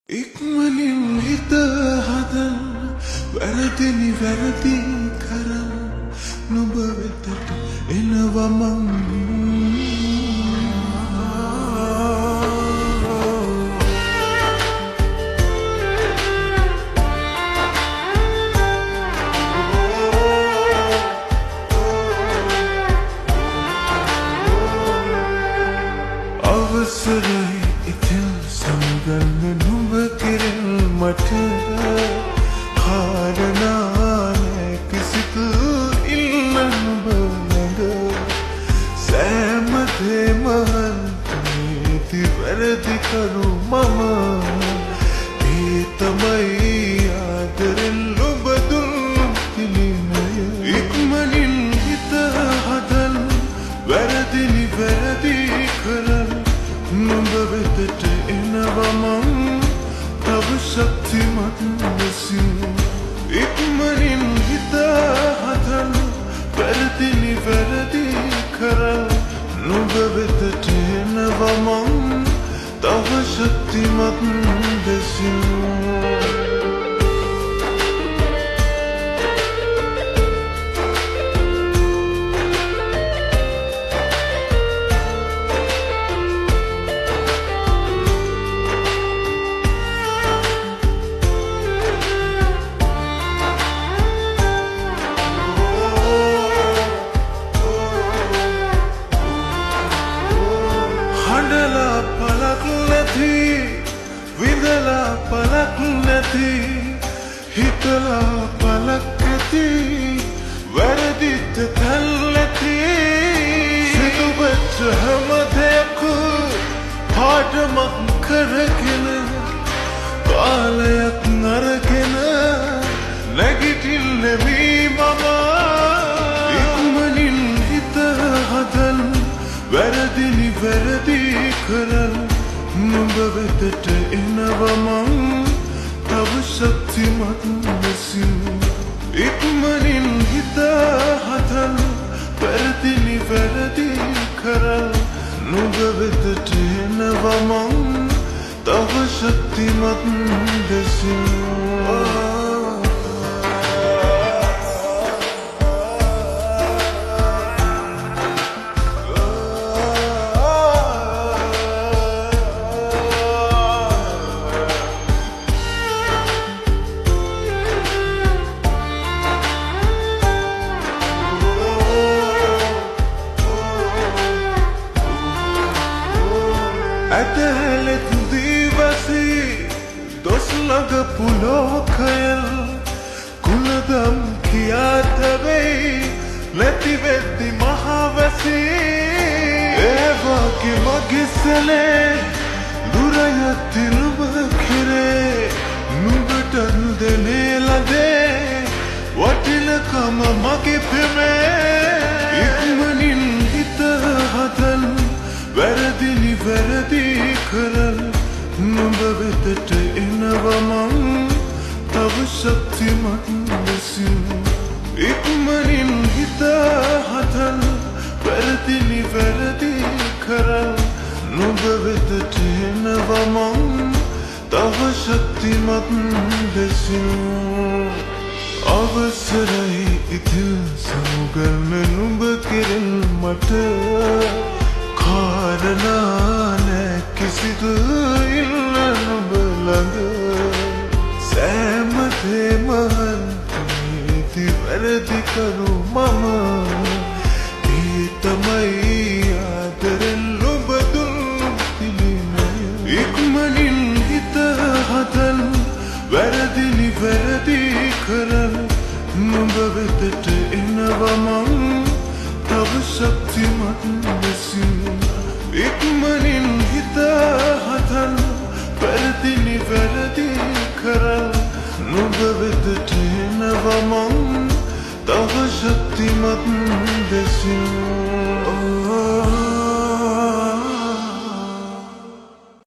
ඉක්මනින් හිත හදන්න වැරදිනි වැරදි කරන්න නුඹ වෙතට එනවා මං අවසරයි ඉතින් සමගන්න නුඹ කෙරෙල් මට කාරණානේ කිසිදු ඉල්ල නුඹ ළඟ සෑම දේම නීති වැරදි කරු මම ඒ තමයි ආදරෙන් නුඹ දුන් තිලිනය ඉක්මනින් හිත හදන්න වැරදිනි වැරදි කරන්න නුඹ වෙතට එනවා මං තව ශක්තිමත් ලෙසින් ඉක්මනින් හිත හදන්න වැරදිනි වැරදි කරන්න නුඹ වෙතට එනවා මං තව ශක්තිමත් ලෙසින් විඳලා පලක් නැති හිතලා පලක් ඇති වැරදිත් තැල්ලැති සිදුවෙච්ච හැම දෙයක් පාඩමක් කරගෙන කාලයක් නරගෙන නැගිටිල්ලෙමි මම ඉක්මනින් හිත හදන්න වැරදිනි වැරදි කරන්න නුඹ වෙතට එනවා මං තව ශක්තිමත් ලෙසින් ඉක්මනින් හිත හදන්න වැරදිනි වැරදි කරන්න නුඹ වෙතට එනවා මං තව ශක්තිමත් ලෙසින් ඇතැලෙත් දීවසි දොස් ළඟ පුලෝකයල් කුලදම් කියාතවෙයි නැතිවෙද්දි මහවැසි ඒවාගේ මගෙසලේ දුරයත්ති නුඹ කෙරේ නුඹට දෙනේ ලදේ වටිනකම මගේ පෙමේ ඉක්මනින් හිත හදන්න වැරදිනි වැරදි කරන්න නුඹ වෙතට එනවා මං තව ශක්තිමත් ලෙසින් ඉක්මනින් හිත හදන්න වැරදිනි වැරදි කරන්න නුඹ වෙතට එනවා මං තව ශක්තිමත් ලෙසින් අවසරයි ඉතින් සමුගන්න නුඹ කෙරෙල් මට කාරණානේ කිසිදු ඉල්ල නුඹ ළඟ සෑම දේම නීති වැරදි කරු මම ඒ තමයි ආදරෙන් නුඹ දුන් තිලිනය ඉක්මනින් හිත හදන්න වැරදිනි වැරදි කරන්න නුඹ වෙතට එනවා මං තව ශක්තිමත් ලෙසින් ඉක්මනින් හිත හදන්න වැරදිනි වැරදි කරන්න නුඹ වෙතට එනවා මං තව ශක්තිමත් ලෙසින්